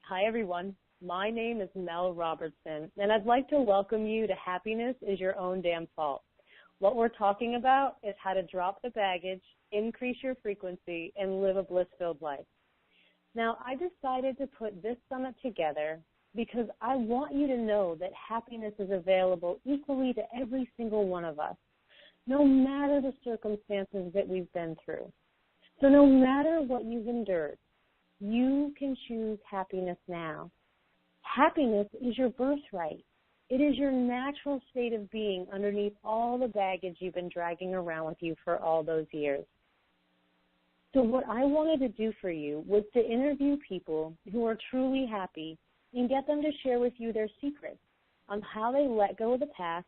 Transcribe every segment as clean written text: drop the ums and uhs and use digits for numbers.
Hi, everyone. My name is Mel Robertson, and I'd like to welcome you to Happiness is Your Own Damn Fault. What we're talking about is how to drop the baggage, increase your frequency, and live a bliss-filled life. Now, I decided to put this summit together because I want you to know that happiness is available equally to every single one of us, no matter the circumstances that we've been through. So no matter what you've endured, you can choose happiness now. Happiness is your birthright. It is your natural state of being underneath all the baggage you've been dragging around with you for all those years. So what I wanted to do for you was to interview people who are truly happy and get them to share with you their secrets on how they let go of the past,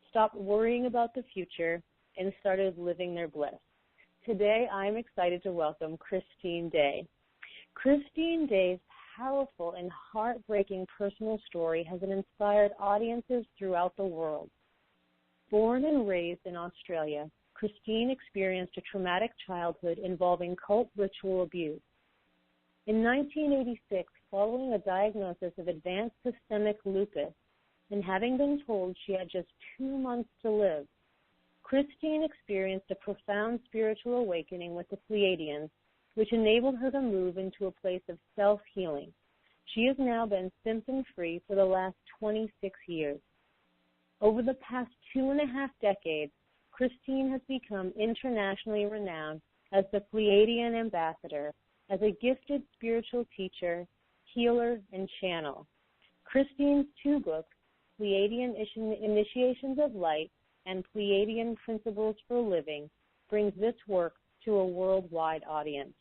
stopped worrying about the future, and started living their bliss. Today, I'm excited to welcome Christine Day. Christine Day's powerful and heartbreaking personal story has inspired audiences throughout the world. Born and raised in Australia, Christine experienced a traumatic childhood involving cult ritual abuse. In 1986, following a diagnosis of advanced systemic lupus and having been told she had just 2 months to live, Christine experienced a profound spiritual awakening with the Pleiadians, which enabled her to move into a place of self-healing. She has now been symptom-free for the last 26 years. Over the past 2.5 decades, Christine has become internationally renowned as the Pleiadian Ambassador, as a gifted spiritual teacher, healer, and channel. Christine's 2 books, Pleiadian Initiations of Light and Pleiadian Principles for Living, brings this work to a worldwide audience.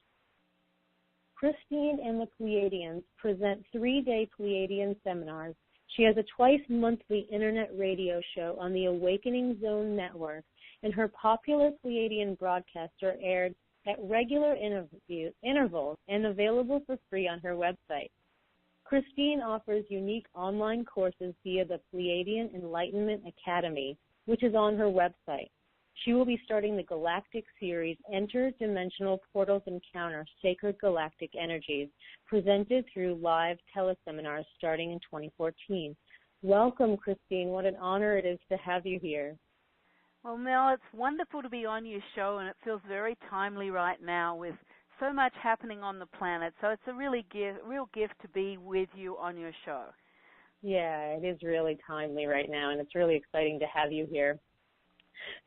Christine and the Pleiadians present 3-day Pleiadian seminars. She has a twice-monthly internet radio show on the Awakening Zone network, and her popular Pleiadian broadcasts are aired at regular intervals and available for free on her website. Christine offers unique online courses via the Pleiadian Enlightenment Academy, which is on her website. She will be starting the Galactic Series, Interdimensional Portals Encounter Sacred Galactic Energies, presented through live teleseminars starting in 2014. Welcome, Christine. What an honor it is to have you here. Well, Mel, it's wonderful to be on your show, and it feels very timely right now with so much happening on the planet. So it's a real gift to be with you on your show. Yeah, it is really timely right now, and it's really exciting to have you here.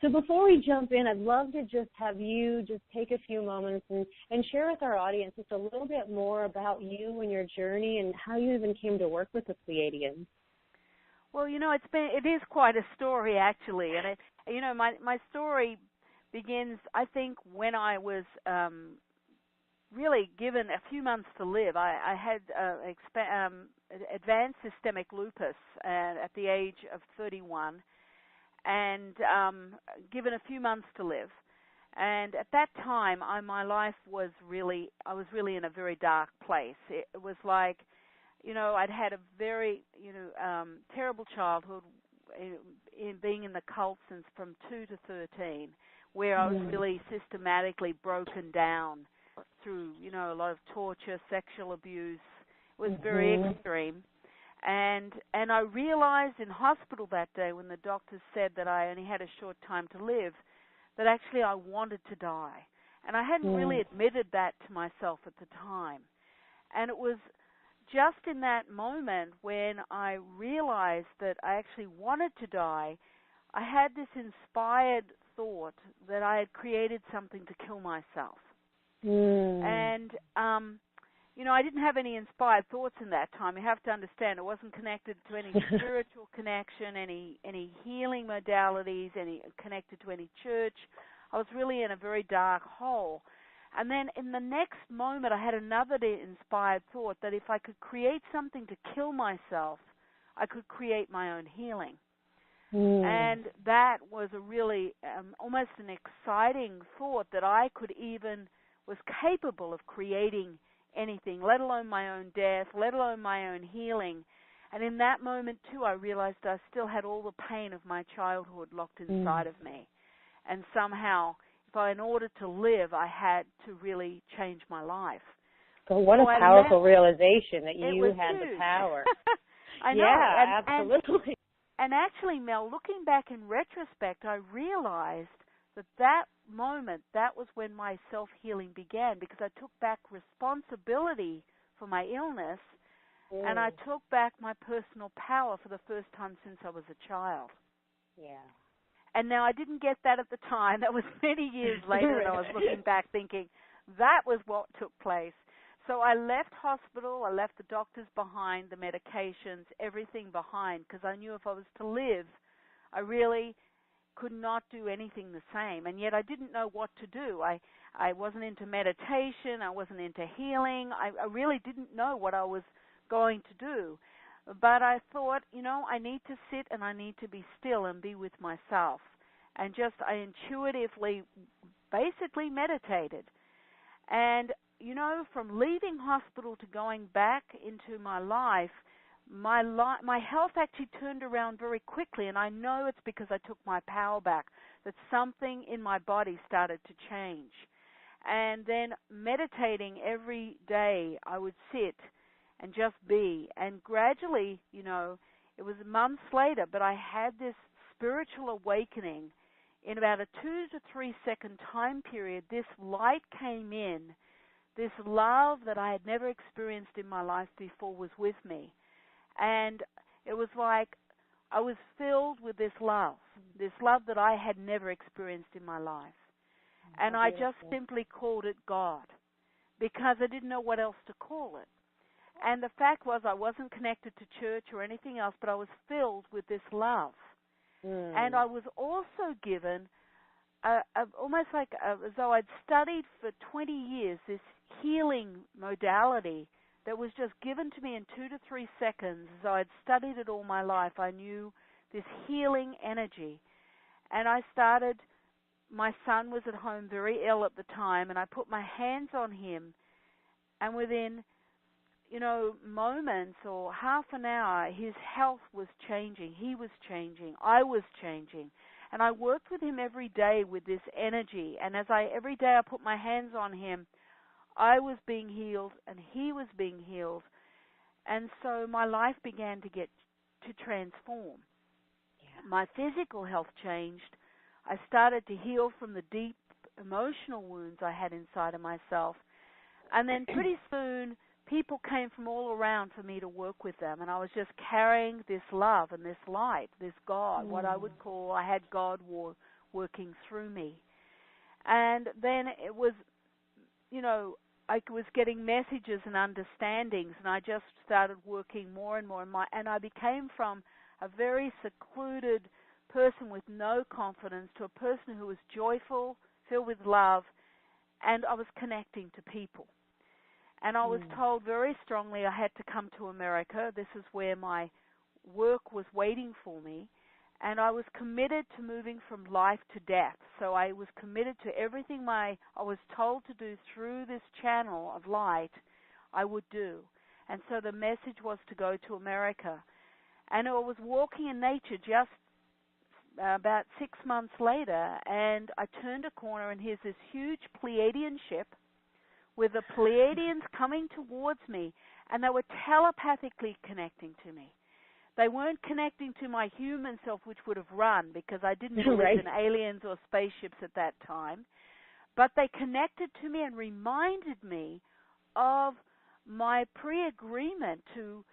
So before we jump in, I'd love to just have you just take a few moments and share with our audience just a little bit more about you and your journey and how you even came to work with the Pleiadians. Well, it is quite a story, actually, and my story begins, I think, when I was really given a few months to live. I had advanced systemic lupus at the age of 31. And given a few months to live. And at that time, my life was I was really in a very dark place. It was like, I'd had a very, terrible childhood in being in the cult since from 2 to 13, where I was really systematically broken down through, a lot of torture, sexual abuse. It was very extreme. And I realized in hospital that day when the doctors said that I only had a short time to live, that actually I wanted to die. And I hadn't really admitted that to myself at the time. And it was just in that moment when I realized that I actually wanted to die, I had this inspired thought that I had created something to kill myself. And I didn't have any inspired thoughts in that time. You have to understand, it wasn't connected to any spiritual connection, any healing modalities, any connected to any church. I was really in a very dark hole. And then in the next moment, I had another inspired thought that if I could create something to kill myself, I could create my own healing. And that was a really almost an exciting thought that I was capable of creating anything, let alone my own death, let alone my own healing. And in that moment, too, I realized I still had all the pain of my childhood locked inside of me. And somehow, in order to live, I had to really change my life. Oh, what So a powerful realization that you had huge. the power. I know. Yeah, absolutely. And actually, Mel, looking back in retrospect, I realized that moment, that was when my self-healing began, because I took back responsibility for my illness, and I took back my personal power for the first time since I was a child. Yeah. And now I didn't get that at the time. That was many years later, and I was looking back thinking, that was what took place. So I left hospital, I left the doctors behind, the medications, everything behind, because I knew if I was to live, I really could not do anything the same. And yet I didn't know what to do. I wasn't into meditation, I wasn't into healing. I really didn't know what I was going to do. But I thought, I need to sit and I need to be still and be with myself. And I intuitively, basically meditated. And, from leaving hospital to going back into my life, my health actually turned around very quickly. And I know it's because I took my power back, that something in my body started to change. And then meditating every day, I would sit and just be. And gradually, it was months later, but I had this spiritual awakening. In about a 2 to 3 second time period, this light came in. This love that I had never experienced in my life before was with me. And it was like I was filled with this love that I had never experienced in my life. And I just simply called it God, because I didn't know what else to call it. And the fact was, I wasn't connected to church or anything else, but I was filled with this love. And I was also given almost like as though I'd studied for 20 years this healing modality that was just given to me in 2 to 3 seconds. As though I'd studied it all my life, I knew this healing energy. And I started, my son was at home very ill at the time, and I put my hands on him, and within moments or half an hour, his health was changing. He was changing. I was changing. And I worked with him every day with this energy. And every day I put my hands on him, I was being healed and he was being healed. And so my life began to transform. Yeah. My physical health changed. I started to heal from the deep emotional wounds I had inside of myself. And then pretty soon, people came from all around for me to work with them, and I was just carrying this love and this light, this God, what I would call, I had God working through me. And then it was, I was getting messages and understandings, and I just started working more and more, and I became from a very secluded person with no confidence to a person who was joyful, filled with love, and I was connecting to people. And I was told very strongly I had to come to America. This is where my work was waiting for me. And I was committed to moving from life to death. So I was committed to everything I was told to do through this channel of light, I would do. And so the message was to go to America. And I was walking in nature just about 6 months later, and I turned a corner, and here's this huge Pleiadian ship with the Pleiadians coming towards me, and they were telepathically connecting to me. They weren't connecting to my human self, which would have run, because I didn't believe in aliens or spaceships at that time. But they connected to me and reminded me of my pre-agreement to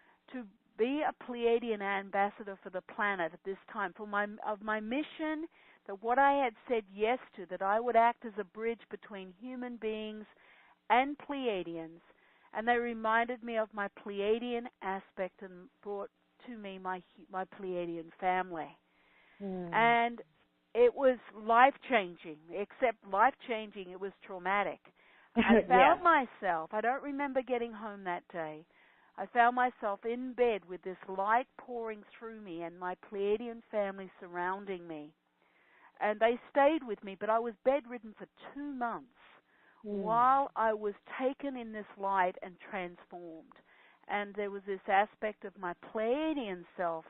be a Pleiadian ambassador for the planet at this time, of my mission, that what I had said yes to, that I would act as a bridge between human beings and Pleiadians. And they reminded me of my Pleiadian aspect and brought to me my Pleiadian family. And it was life-changing, except life-changing, it was traumatic. I found myself, I don't remember getting home that day, I found myself in bed with this light pouring through me and my Pleiadian family surrounding me. And they stayed with me, but I was bedridden for 2 months while I was taken in this light and transformed. And there was this aspect of my Pleiadian self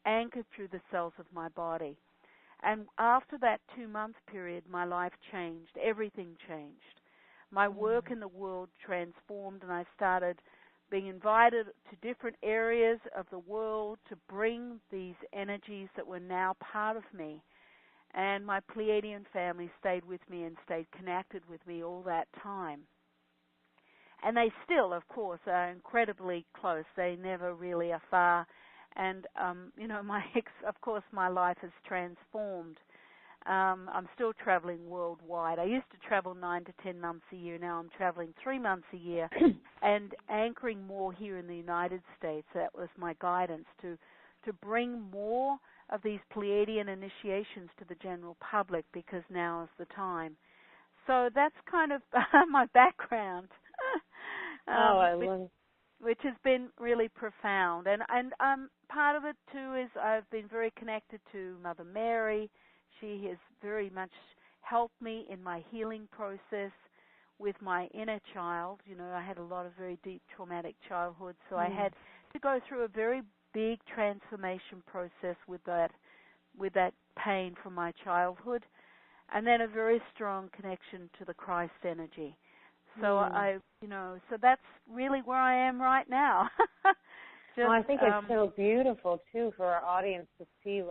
anchored through the cells of my body. And after that 2-month period, my life changed. Everything changed. my work in the world transformed, and I started being invited to different areas of the world to bring these energies that were now part of me. And my Pleiadian family stayed with me and stayed connected with me all that time. And they still, of course, are incredibly close. They never really are far. And, of course, my life has transformed. I'm still traveling worldwide. I used to travel 9 to 10 months a year. Now I'm traveling 3 months a year and anchoring more here in the United States. That was my guidance, to bring more of these Pleiadian initiations to the general public, because now is the time. So that's kind of my background. I love it. Which has been really profound. And part of it, too, is I've been very connected to Mother Mary. She has very much helped me in my healing process with my inner child. I had a lot of very deep traumatic childhood, so I had to go through a very big transformation process with that pain from my childhood, and then a very strong connection to the Christ energy. So so that's really where I am right now. I think it's so beautiful too for our audience to see.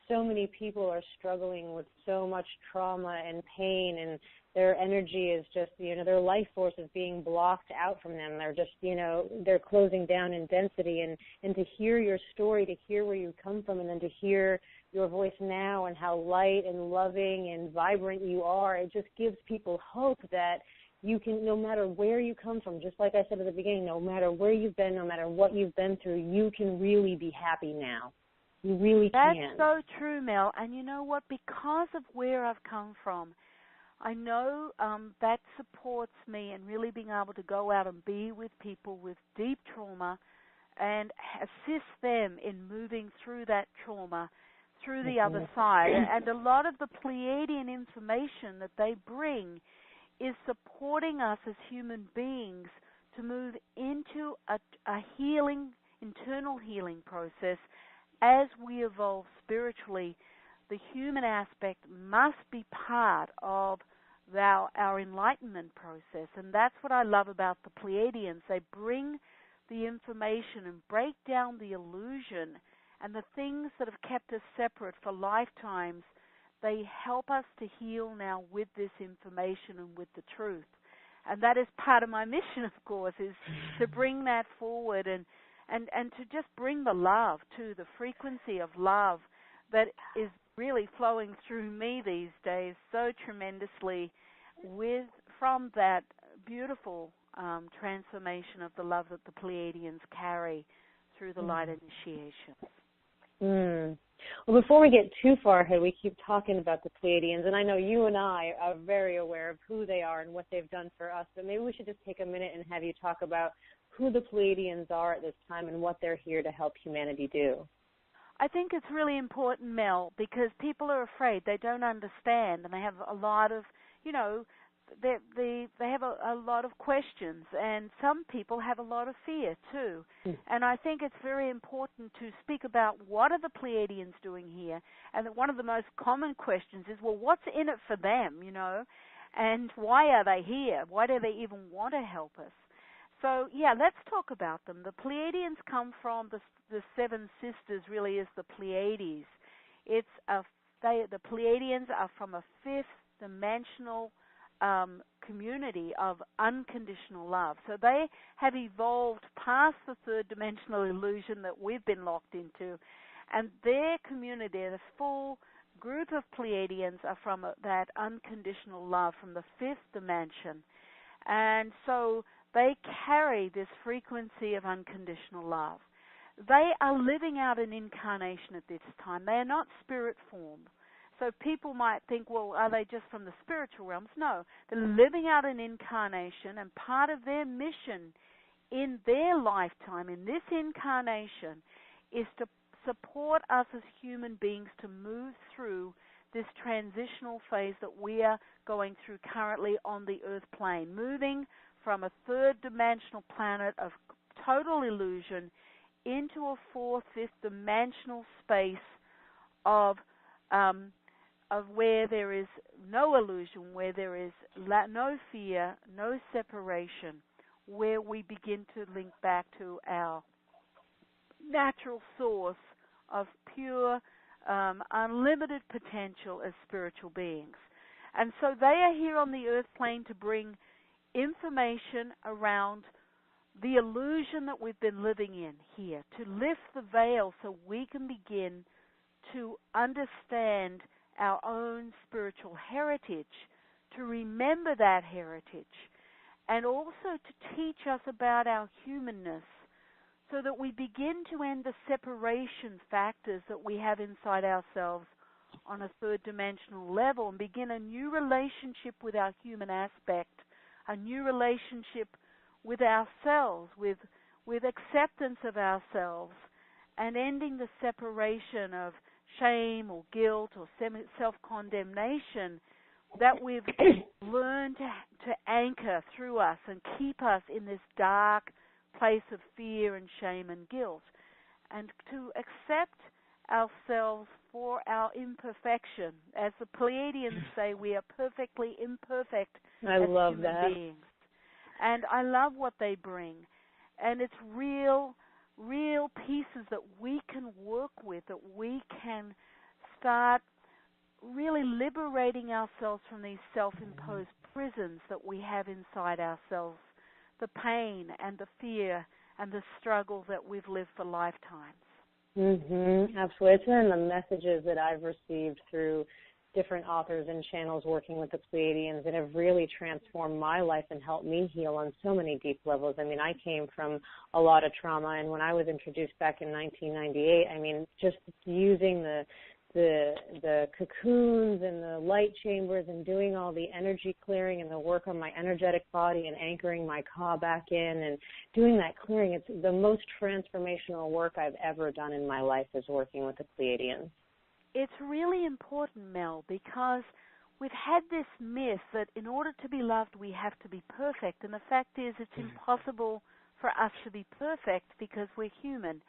So many people are struggling with so much trauma and pain, and their energy is just, their life force is being blocked out from them. They're just, they're closing down in density. And to hear your story, to hear where you come from, and then to hear your voice now and how light and loving and vibrant you are, it just gives people hope that you can, no matter where you come from, just like I said at the beginning, no matter where you've been, no matter what you've been through, you can really be happy now. You really can. That's so true, Mel. And you know what? Because of where I've come from, I know that supports me in really being able to go out and be with people with deep trauma and assist them in moving through that trauma, through the other side. And a lot of the Pleiadian information that they bring is supporting us as human beings to move into a healing, internal healing process. As we evolve spiritually, the human aspect must be part of our enlightenment process. And that's what I love about the Pleiadians. They bring the information and break down the illusion and the things that have kept us separate for lifetimes. They help us to heal now with this information and with the truth. And that is part of my mission, of course, is to bring that forward and to just bring the love, to the frequency of love that is really flowing through me these days so tremendously from that beautiful transformation of the love that the Pleiadians carry through the light initiation. Well, before we get too far ahead, we keep talking about the Pleiadians, and I know you and I are very aware of who they are and what they've done for us, but maybe we should just take a minute and have you talk about who the Pleiadians are at this time and what they're here to help humanity do. I think it's really important, Mel, because people are afraid. They don't understand, and they have a lot of, they have a lot of questions, and some people have a lot of fear too. And I think it's very important to speak about what are the Pleiadians doing here, and that one of the most common questions is, well, what's in it for them, and why are they here? Why do they even want to help us? So, let's talk about them. The Pleiadians come from the seven sisters, really, is the Pleiades. The Pleiadians are from a fifth dimensional community of unconditional love. So they have evolved past the third dimensional illusion that we've been locked into, and their community, the full group of Pleiadians, are from that unconditional love from the fifth dimension. And so they carry this frequency of unconditional love. They are living out an incarnation at this time. They are not spirit form. So people might think, well, are they just from the spiritual realms? No, they're living out an incarnation, and part of their mission in their lifetime, in this incarnation, is to support us as human beings to move through this transitional phase that we are going through currently on the Earth plane, moving from a third-dimensional planet of total illusion into a fourth, fifth-dimensional space of of where there is no illusion, where there is no fear, no separation, where we begin to link back to our natural source of pure, unlimited potential as spiritual beings. And so they are here on the earth plane to bring information around the illusion that we've been living in here, to lift the veil so we can begin to understand our own spiritual heritage, to remember that heritage, and also to teach us about our humanness so that we begin to end the separation factors that we have inside ourselves on a third dimensional level and begin a new relationship with our human aspect, a new relationship with ourselves, with acceptance of ourselves, and ending the separation of shame or guilt or self-condemnation that we've learned to anchor through us and keep us in this dark place of fear and shame and guilt, and to accept ourselves for our imperfection. As the Pleiadians say, we are perfectly imperfect as human beings. And I love what they bring. And it's real pieces that we can work with, that we can start really liberating ourselves from these self-imposed prisons that we have inside ourselves, the pain and the fear and the struggle that we've lived for lifetimes. Absolutely. It's been the messages that I've received through different authors and channels working with the Pleiadians that have really transformed my life and helped me heal on so many deep levels. I mean, I came from a lot of trauma, and when I was introduced back in 1998, I mean, just using the cocoons and the light chambers and doing all the energy clearing and the work on my energetic body and anchoring my ka back in and doing that clearing, it's the most transformational work I've ever done in my life is working with the Pleiadians. It's really important, Mel, because we've had this myth that in order to be loved, we have to be perfect. And the fact is, it's impossible for us to be perfect because we're human.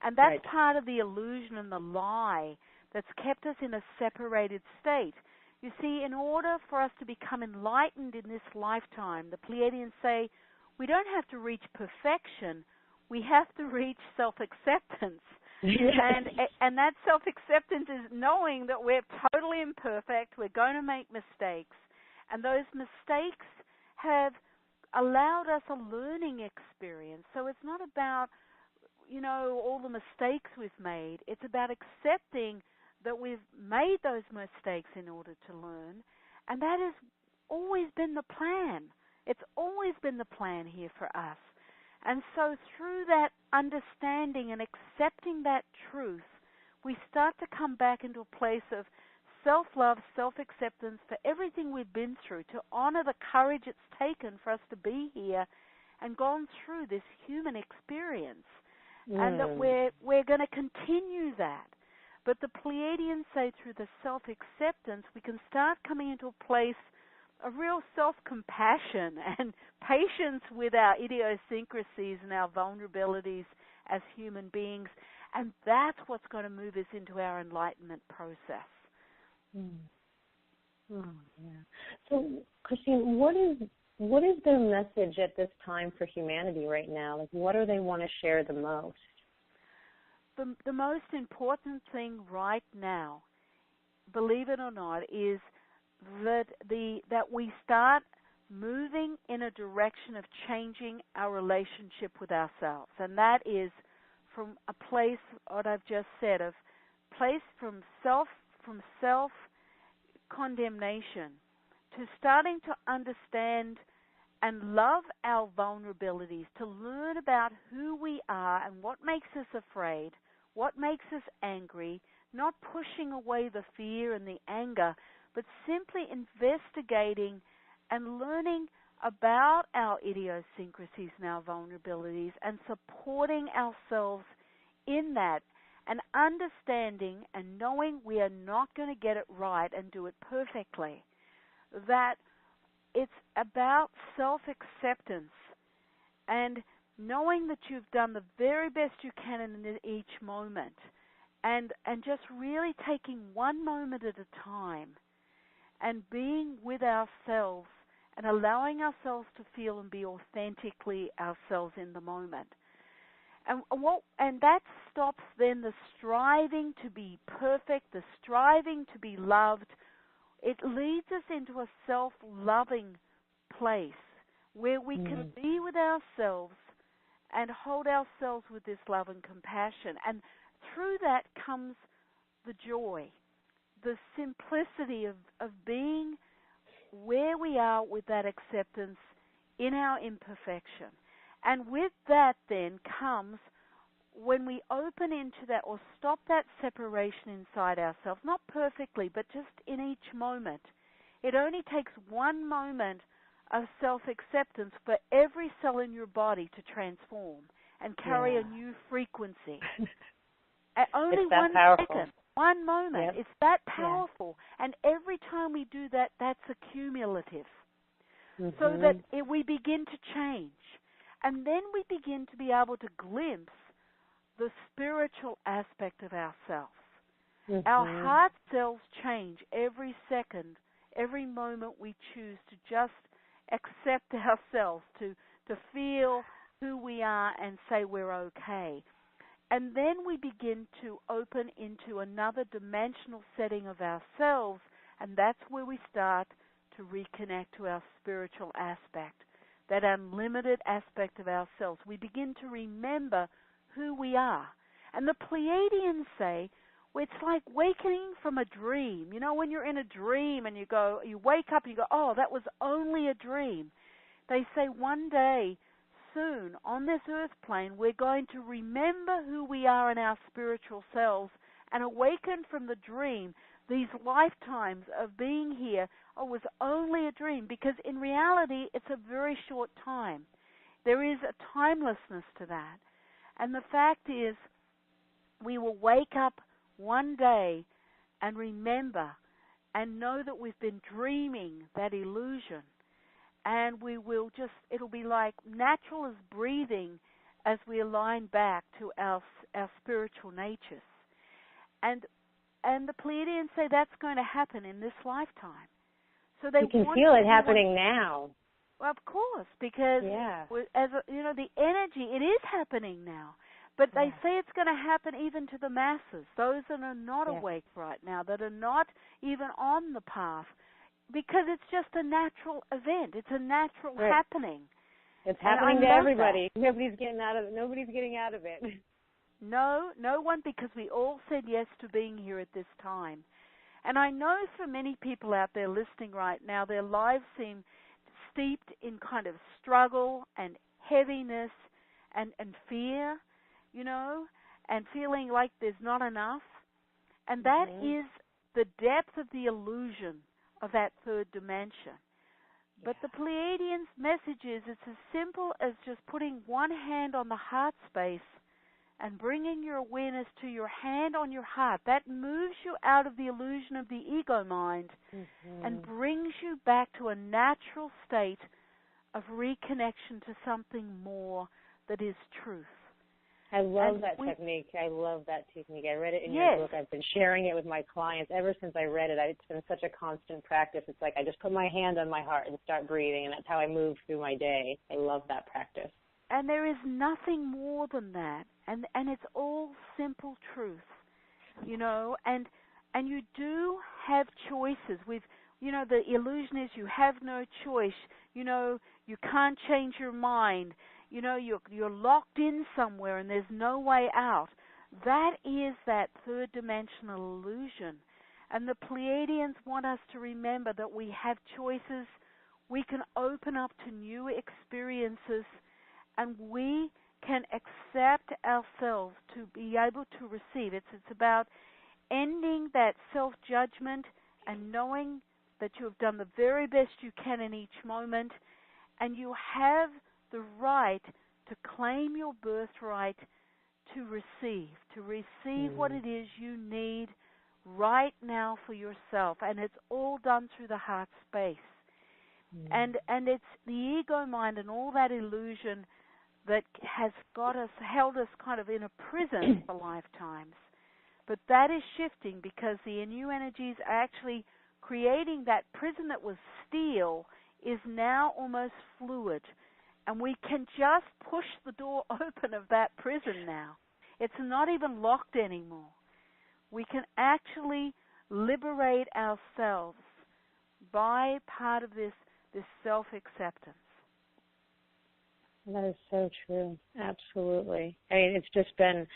And that's right. part of the illusion and the lie that's kept us in a separated state. You see, in order for us to become enlightened in this lifetime, the Pleiadians say we don't have to reach perfection, we have to reach self-acceptance. And that self-acceptance is knowing that we're totally imperfect, we're going to make mistakes, and those mistakes have allowed us a learning experience. So it's not about, all the mistakes we've made. It's about accepting that we've made those mistakes in order to learn, and that has always been the plan. It's always been the plan here for us. And so through that understanding and accepting that truth, we start to come back into a place of self-love, self-acceptance for everything we've been through, to honor the courage it's taken for us to be here and gone through this human experience, and that we're going to continue that. But the Pleiadians say through the self-acceptance, we can start coming into a place of real self-compassion and patience with our idiosyncrasies and our vulnerabilities as human beings, and that's what's going to move us into our enlightenment process. So, Christine, what is their message at this time for humanity right now? Like, what do they want to share the most? The most important thing right now, believe it or not, is that we start moving in a direction of changing our relationship with ourselves, and that is from a place, what I've just said, of place from self condemnation to starting to understand and love our vulnerabilities, to learn about who we are and what makes us afraid, what makes us angry, not pushing away the fear and the anger, but simply investigating and learning about our idiosyncrasies and our vulnerabilities and supporting ourselves in that, and understanding and knowing we are not going to get it right and do it perfectly. That it's about self-acceptance and knowing that you've done the very best you can in each moment, and just really taking one moment at a time and being with ourselves and allowing ourselves to feel and be authentically ourselves in the moment. And that stops then the striving to be perfect, the striving to be loved. It leads us into a self-loving place where we can be with ourselves and hold ourselves with this love and compassion. And through that comes the joy, the simplicity of being where we are with that acceptance in our imperfection. And with that then comes, when we open into that or stop that separation inside ourselves, not perfectly, but just in each moment. It only takes one moment of self-acceptance for every cell in your body to transform and carry a new frequency. Only 1 second, 1 moment. Yep. It's that powerful. Yeah. And every time we do that, that's accumulative. So that we begin to change. And then we begin to be able to glimpse the spiritual aspect of ourselves. Our heart cells change every second, every moment we choose to just accept ourselves, to feel who we are and say we're okay. And then we begin to open into another dimensional setting of ourselves, and that's where we start to reconnect to our spiritual aspect, that unlimited aspect of ourselves. We begin to remember who we are. And the Pleiadians say, well, it's like wakening from a dream. You know, when you're in a dream and you wake up and you go, oh, that was only a dream. They say one day, soon, on this earth plane, we're going to remember who we are in our spiritual selves and awaken from the dream. These lifetimes of being here, was only a dream, because in reality, it's a very short time. There is a timelessness to that. And the fact is, we will wake up one day and remember and know that we've been dreaming that illusion. And we will it'll be like natural as breathing as we align back to our spiritual natures. And the Pleiadians say that's going to happen in this lifetime. So they can feel it happening now. Well, of course, because the energy, it is happening now. But they say it's going to happen even to the masses, those that are not awake right now, that are not even on the path, because it's just a natural event. It's a natural happening. It's happening to everybody. Nobody's getting out of it. Nobody's getting out of it. No one, because we all said yes to being here at this time. And I know for many people out there listening right now, their lives seem steeped in kind of struggle and heaviness and fear, and feeling like there's not enough. And that is the depth of the illusion of that third dimension. But the Pleiadians' message is, it's as simple as just putting one hand on the heart space and bringing your awareness to your hand on your heart. That moves you out of the illusion of the ego mind and brings you back to a natural state of reconnection to something more that is truth. I love that technique. I love that technique. I read it in your book. I've been sharing it with my clients ever since I read it. It's been such a constant practice. It's like I just put my hand on my heart and start breathing, and that's how I move through my day. I love that practice. And there is nothing more than that. And it's all simple truth, and you do have choices. The illusion is you have no choice. You can't change your mind. You're locked in somewhere and there's no way out. That is that third dimensional illusion. And the Pleiadians want us to remember that we have choices. We can open up to new experiences, and we can accept ourselves to be able to receive. It's about ending that self-judgment and knowing that you have done the very best you can in each moment, and you have the right to claim your birthright to receive what it is you need right now for yourself. And it's all done through the heart space. And it's the ego mind and all that illusion that has held us kind of in a prison for lifetimes. But that is shifting because the new energies are actually creating that prison that was steel is now almost fluid. And we can just push the door open of that prison now. It's not even locked anymore. We can actually liberate ourselves by part of this self-acceptance. That is so true. Absolutely. I mean, it's just been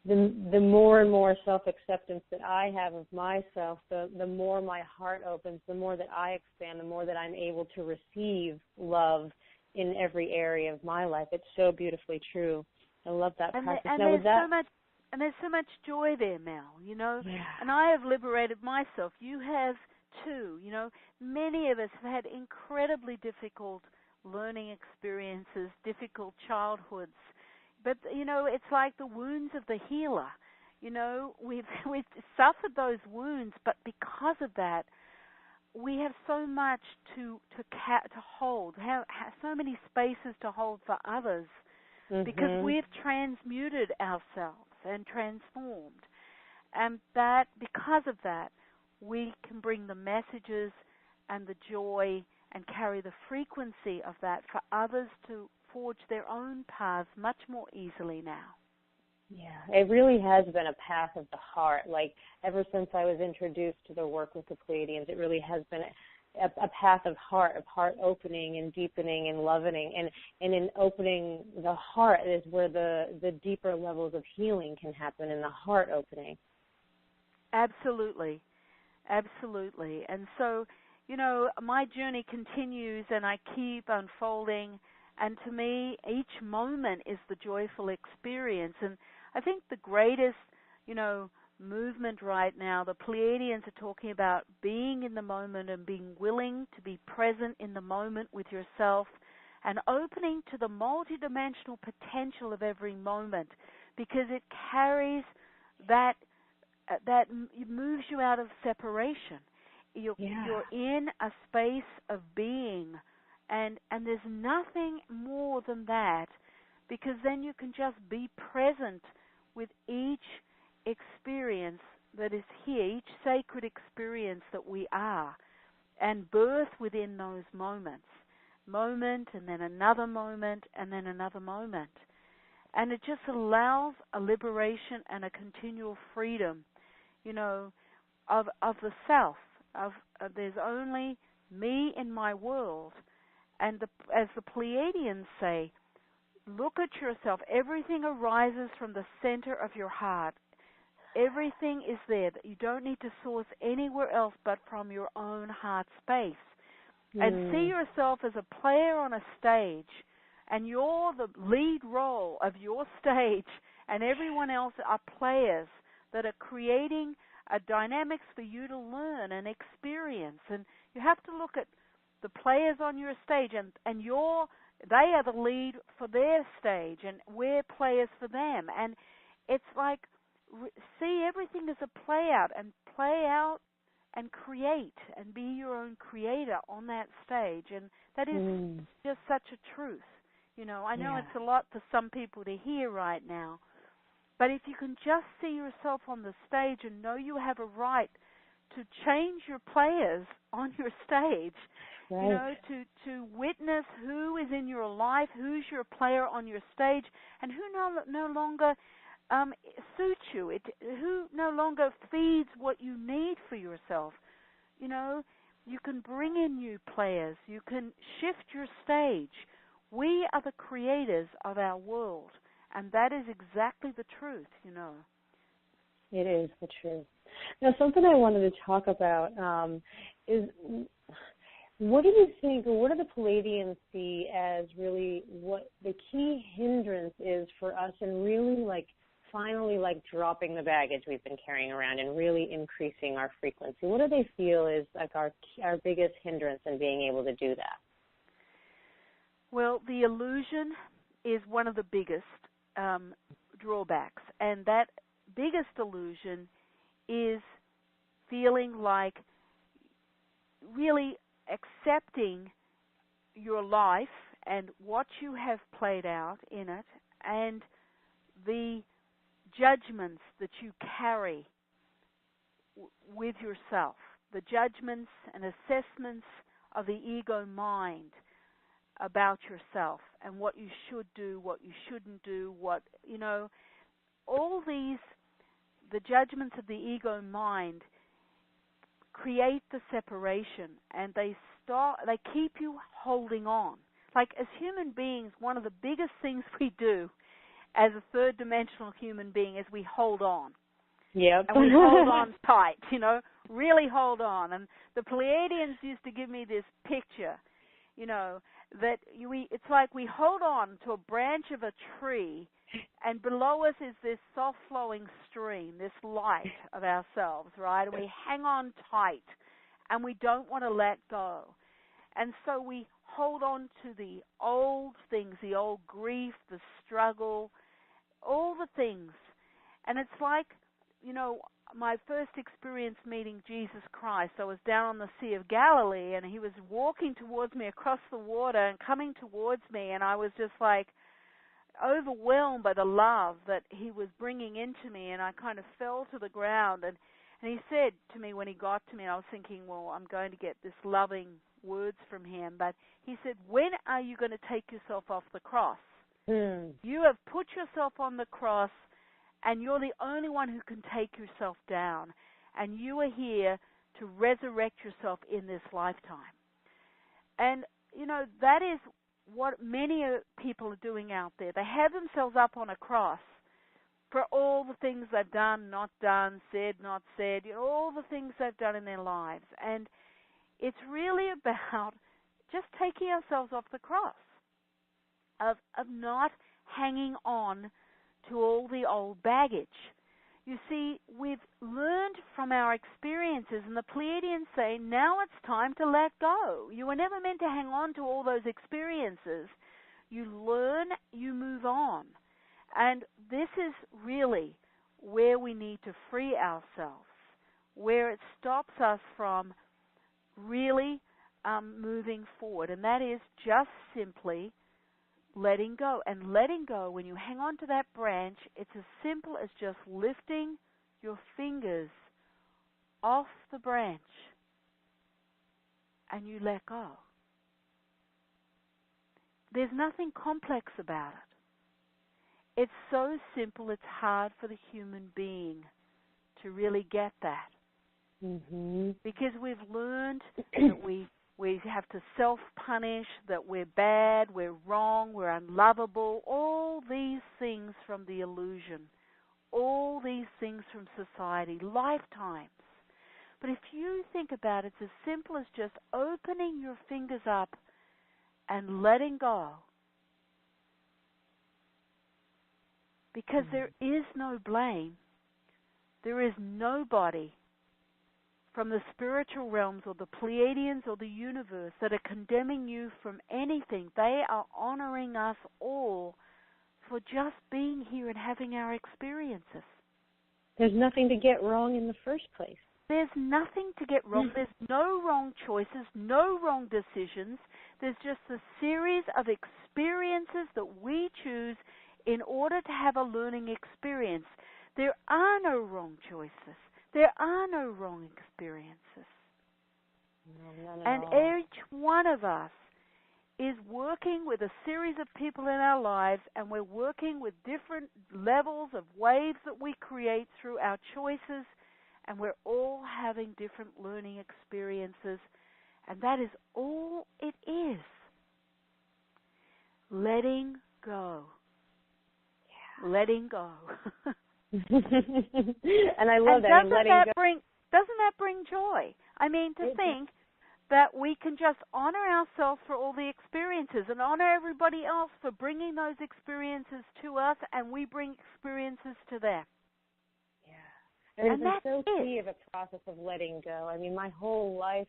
the more and more self-acceptance that I have of myself, the more my heart opens, the more that I expand, the more that I'm able to receive love in every area of my life. It's so beautifully true. I love that practice. And there's so much joy there, Mel, you know. Yeah. And I have liberated myself. You have too, you know. Many of us have had incredibly difficult learning experiences, difficult childhoods. But, you know, it's like the wounds of the healer. You know, we've suffered those wounds, but because of that, we have so much to hold, have so many spaces to hold for others, because we've transmuted ourselves and transformed. And that, because of that, we can bring the messages and the joy and carry the frequency of that for others to forge their own paths much more easily now. Yeah, it really has been a path of the heart. Like, ever since I was introduced to the work with the Pleiadians, it really has been a path of heart opening and deepening and loving. And in opening the heart is where the deeper levels of healing can happen, in the heart opening. Absolutely. Absolutely. And so, you know, my journey continues and I keep unfolding. And to me, each moment is the joyful experience. And I think the greatest, you know, movement right now, the Pleiadians are talking about being in the moment and being willing to be present in the moment with yourself and opening to the multidimensional potential of every moment, because it carries that moves you out of separation. You're in a space of being, and there's nothing more than that, because then you can just be present with each experience that is here, each sacred experience that we are, and birth within those moments. Moment, and then another moment, and then another moment. And it just allows a liberation and a continual freedom, you know, of the self. There's only me in my world. And as the Pleiadians say, look at yourself. Everything arises from the center of your heart. Everything is there. That you don't need to source anywhere else but from your own heart space. And see yourself as a player on a stage, and you're the lead role of your stage, and everyone else are players that are creating dynamics for you to learn and experience. And you have to look at the players on your stage, and they are the lead for their stage, and we're players for them. And it's like, see everything as a play out and create and be your own creator on that stage. And that is just such a truth. You know, I know it's a lot for some people to hear right now, but if you can just see yourself on the stage and know you have a right to change your players on your stage, you know, to witness who is in your life, who's your player on your stage, and who no longer suits you, who no longer feeds what you need for yourself. You know, you can bring in new players. You can shift your stage. We are the creators of our world, and that is exactly the truth, you know. It is the truth. Now, something I wanted to talk about is, what do you think, or what do the Pleiadians see as really what the key hindrance is for us in really, like, finally, like, dropping the baggage we've been carrying around and really increasing our frequency? What do they feel is, like, our biggest hindrance in being able to do that? Well, the illusion is one of the biggest drawbacks, and that biggest illusion is feeling like really accepting your life and what you have played out in it, and the judgments that you carry with yourself, the judgments and assessments of the ego mind about yourself and what you should do, what you shouldn't do, all these, the judgments of the ego mind create the separation, and they keep you holding on. Like, as human beings, one of the biggest things we do as a third dimensional human being is we hold on. Yep. And we hold on tight, really hold on. And the Pleiadians used to give me this picture, that it's like we hold on to a branch of a tree, and below us is this soft-flowing stream, this light of ourselves, right? And we hang on tight, and we don't want to let go. And so we hold on to the old things, the old grief, the struggle, all the things. And it's like, my first experience meeting Jesus Christ, I was down on the Sea of Galilee, and he was walking towards me across the water and coming towards me, and I was just like overwhelmed by the love that he was bringing into me, and I kind of fell to the ground. And he said to me when he got to me, and I was thinking, well, I'm going to get this loving words from him, but he said, when are you going to take yourself off the cross? You have put yourself on the cross, and you're the only one who can take yourself down. And you are here to resurrect yourself in this lifetime. And, that is what many people are doing out there. They have themselves up on a cross for all the things they've done, not done, said, not said, all the things they've done in their lives. And it's really about just taking ourselves off the cross, of not hanging on to all the old baggage. You see, we've learned from our experiences, and the Pleiadians say, now it's time to let go. You were never meant to hang on to all those experiences. You learn, you move on. And this is really where we need to free ourselves, where it stops us from really moving forward. And that is just simply letting go. And letting go, when you hang on to that branch, it's as simple as just lifting your fingers off the branch and you let go. There's nothing complex about it. It's so simple, it's hard for the human being to really get that. Because we've learned that we have to self-punish, that we're bad, we're wrong, we're unlovable, all these things from the illusion, all these things from society, lifetimes. But if you think about it, it's as simple as just opening your fingers up and letting go. Because there is no blame. There is nobody from the spiritual realms or the Pleiadians or the universe that are condemning you from anything. They are honoring us all for just being here and having our experiences. There's nothing to get wrong in the first place. There's nothing to get wrong. There's no wrong choices, no wrong decisions. There's just a series of experiences that we choose in order to have a learning experience. There are no wrong choices. There are no wrong experiences. No, none at and all. Each one of us is working with a series of people in our lives, and we're working with different levels of waves that we create through our choices, and we're all having different learning experiences, and that is all it is. Letting go. Yeah. Letting go. And I love that. Doesn't that bring joy? I mean, to think that we can just honor ourselves for all the experiences and honor everybody else for bringing those experiences to us, and we bring experiences to them. Yeah. And it's so key of a process of letting go. I mean, my whole life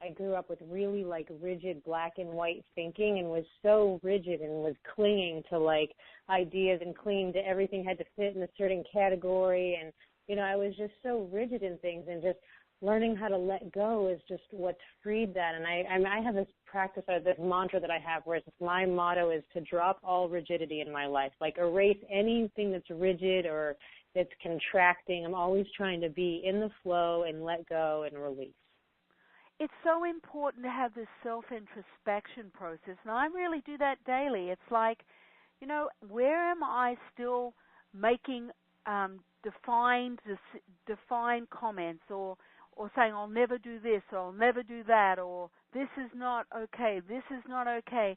I grew up with really rigid black and white thinking, and was so rigid and was clinging to ideas and clinging to everything had to fit in a certain category. And, I was just so rigid in things, and just learning how to let go is just what's freed that. And I have this practice, or this mantra that I have, where my motto is to drop all rigidity in my life, like erase anything that's rigid or that's contracting. I'm always trying to be in the flow and let go and release. It's so important to have this self-introspection process, and I really do that daily. It's like, where am I still making defined comments, or saying I'll never do this, or I'll never do that, or this is not okay, this is not okay.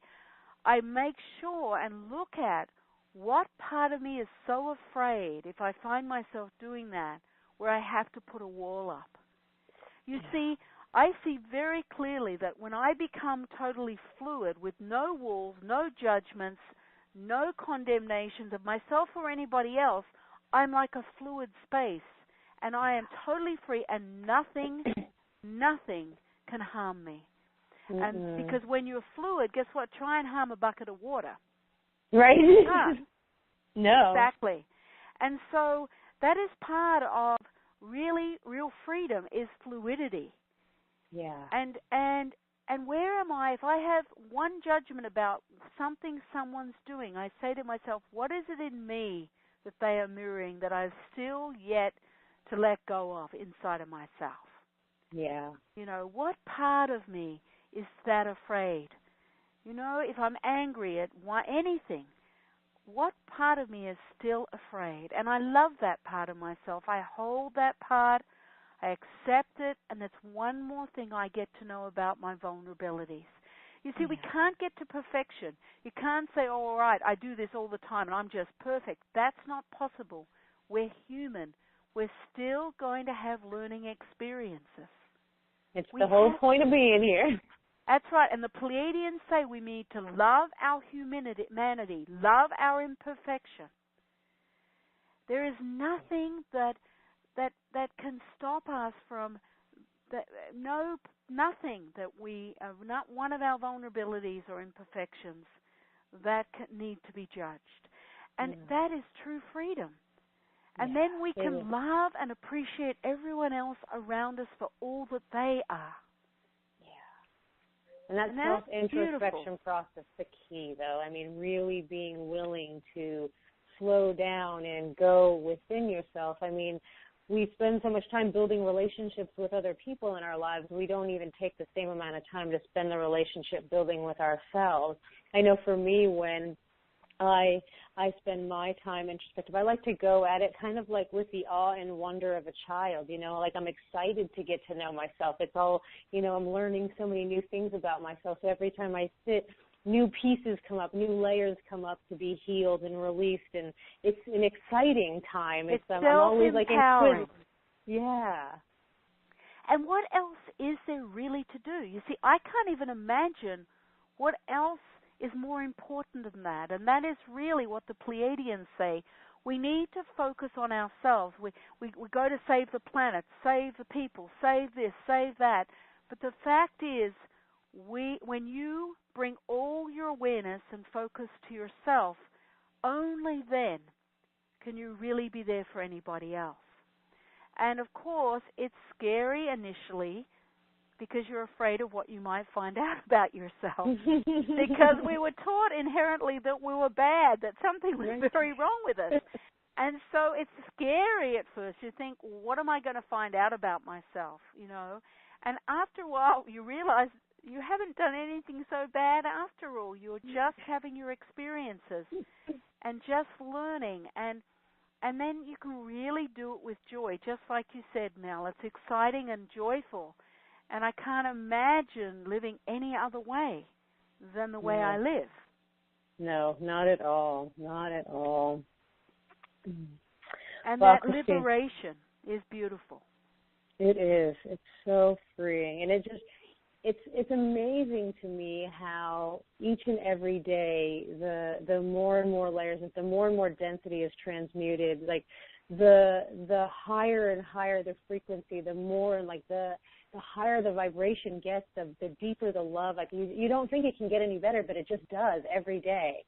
I make sure and look at what part of me is so afraid, if I find myself doing that, where I have to put a wall up. You see, I see very clearly that when I become totally fluid, with no walls, no judgments, no condemnations of myself or anybody else, I'm like a fluid space, and I am totally free, and nothing can harm me. Mm-mm. And because when you're fluid, guess what? Try and harm a bucket of water. Right? No. Exactly. And so that is part of real freedom, is fluidity. Yeah. And where am I? If I have one judgment about something someone's doing, I say to myself, what is it in me that they are mirroring that I've still yet to let go of inside of myself? Yeah. What part of me is that afraid? If I'm angry at anything, what part of me is still afraid? And I love that part of myself. I hold that part. I accept it, and that's one more thing I get to know about my vulnerabilities. You see, we can't get to perfection. You can't say, oh, all right, I do this all the time and I'm just perfect. That's not possible. We're human. We're still going to have learning experiences. It's the whole point of being here. That's right. And the Pleiadians say we need to love our humanity, love our imperfection. There is nothing that can stop us from that. Nothing that we, not one of our vulnerabilities or imperfections that need to be judged. And that is true freedom. And then we can love and appreciate everyone else around us for all that they are. And that self-introspection process, the key, though. I mean, really being willing to slow down and go within yourself. I mean, we spend so much time building relationships with other people in our lives, we don't even take the same amount of time to spend the relationship building with ourselves. I know for me, when I spend my time introspective, I like to go at it kind of like with the awe and wonder of a child, like I'm excited to get to know myself. It's all, I'm learning so many new things about myself. So every time I sit, new pieces come up, new layers come up to be healed and released, and it's an exciting time. I'm always like inquisitive. Yeah. And what else is there really to do? You see, I can't even imagine what else is more important than that. And that is really what the Pleiadians say. We need to focus on ourselves. We go to save the planet, save the people, save this, save that. But the fact is, when you bring all your awareness and focus to yourself, only then can you really be there for anybody else. And of course, it's scary initially because you're afraid of what you might find out about yourself. Because we were taught inherently that we were bad, that something was very wrong with us. And so it's scary at first. You think, what am I going to find out about myself, And after a while, you realize you haven't done anything so bad after all. You're just having your experiences and just learning. And then you can really do it with joy, just like you said, Mel. It's exciting and joyful. And I can't imagine living any other way than the way I live. No, not at all. Not at all. And that liberation is beautiful. It is. It's so freeing. And it's amazing to me how each and every day the more and more layers, the more and more density is transmuted. Like the higher and higher the frequency, the more like the higher the vibration gets, the deeper the love. Like you don't think it can get any better, but it just does every day.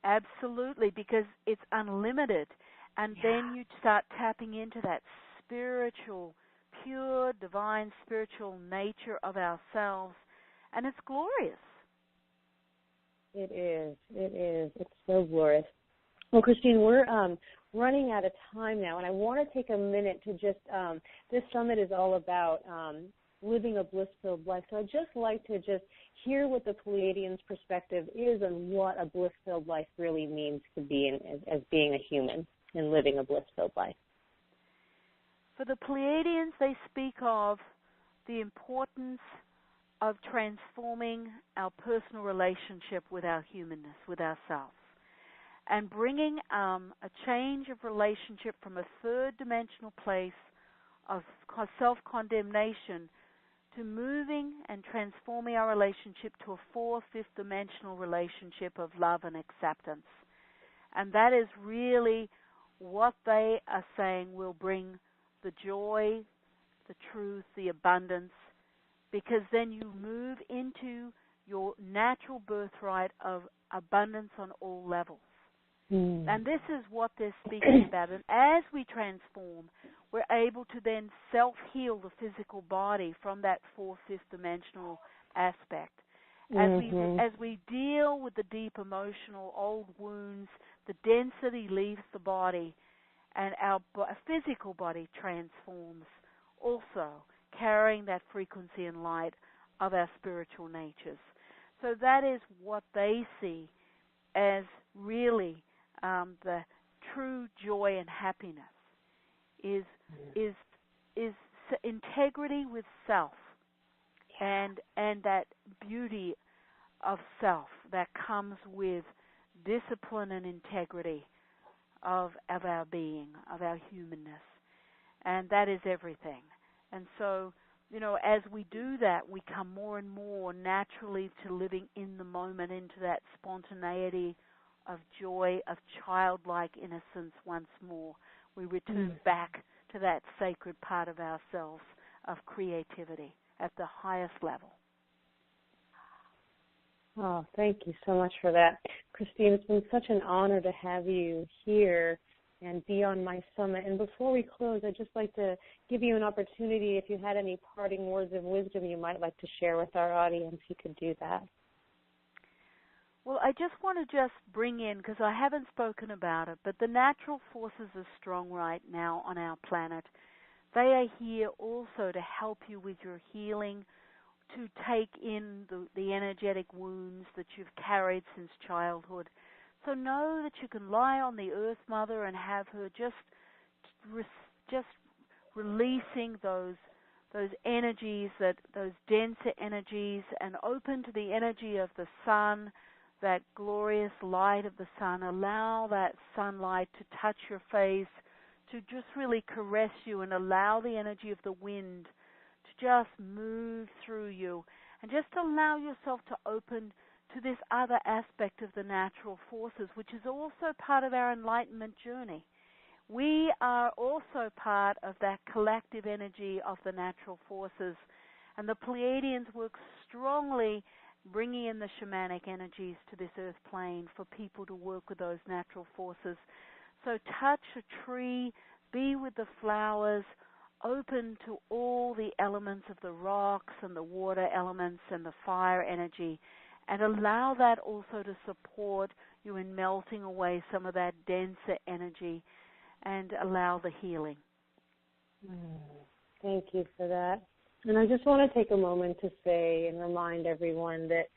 Absolutely, because it's unlimited. And then you start tapping into that spiritual pure, divine, spiritual nature of ourselves, and it's glorious. It is. It is. It's so glorious. Well, Christine, we're running out of time now, and I want to take a minute to just, this summit is all about living a bliss-filled life. So I'd just like to just hear what the Pleiadians' perspective is on what a bliss-filled life really means to be as being a human and living a bliss-filled life. For the Pleiadians, they speak of the importance of transforming our personal relationship with our humanness, with ourselves, and bringing a change of relationship from a third-dimensional place of self-condemnation to moving and transforming our relationship to a fourth, fifth-dimensional relationship of love and acceptance. And that is really what they are saying will bring the joy, the truth, the abundance, because then you move into your natural birthright of abundance on all levels. And this is what they're speaking about. And as we transform, we're able to then self-heal the physical body from that fourth, fifth-dimensional aspect. As we deal with the deep emotional old wounds, the density leaves the body, and our physical body transforms also, carrying that frequency and light of our spiritual natures. So that is what they see as really the true joy and happiness is integrity with self, and that beauty of self that comes with discipline and integrity of our being, of our humanness, and that is everything. And so, as we do that, we come more and more naturally to living in the moment, into that spontaneity of joy, of childlike innocence once more. We return back to that sacred part of ourselves of creativity at the highest level. Oh, thank you so much for that. Christine, it's been such an honor to have you here and be on my summit. And before we close, I'd just like to give you an opportunity, if you had any parting words of wisdom you might like to share with our audience, you could do that. Well, I just want to bring in, because I haven't spoken about it, but the natural forces are strong right now on our planet. They are here also to help you with your healing, to take in the energetic wounds that you've carried since childhood. So know that you can lie on the Earth Mother and have her just releasing those energies, those denser energies, and open to the energy of the sun, that glorious light of the sun. Allow that sunlight to touch your face, to just really caress you, and allow the energy of the wind to just move through you, and just allow yourself to open to this other aspect of the natural forces, which is also part of our enlightenment journey. We are also part of that collective energy of the natural forces, and the Pleiadians work strongly bringing in the shamanic energies to this earth plane for people to work with those natural forces. So touch a tree, be with the flowers, open to all the elements of the rocks and the water elements and the fire energy, and allow that also to support you in melting away some of that denser energy and allow the healing. Thank you for that. And I just want to take a moment to say and remind everyone that,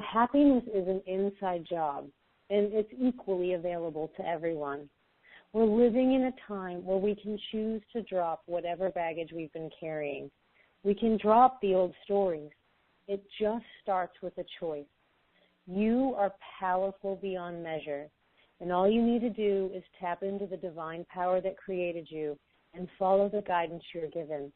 happiness is an inside job, and it's equally available to everyone. We're living in a time where we can choose to drop whatever baggage we've been carrying. We can drop the old stories. It just starts with a choice. You are powerful beyond measure, and all you need to do is tap into the divine power that created you and follow the guidance you're given.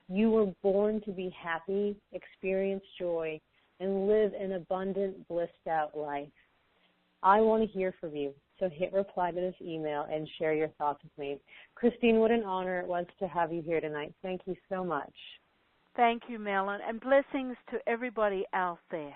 You were born to be happy, experience joy, and live an abundant, blissed-out life. I want to hear from you, so hit reply to this email and share your thoughts with me. Christine, what an honor it was to have you here tonight. Thank you so much. Thank you, Mel, and blessings to everybody out there.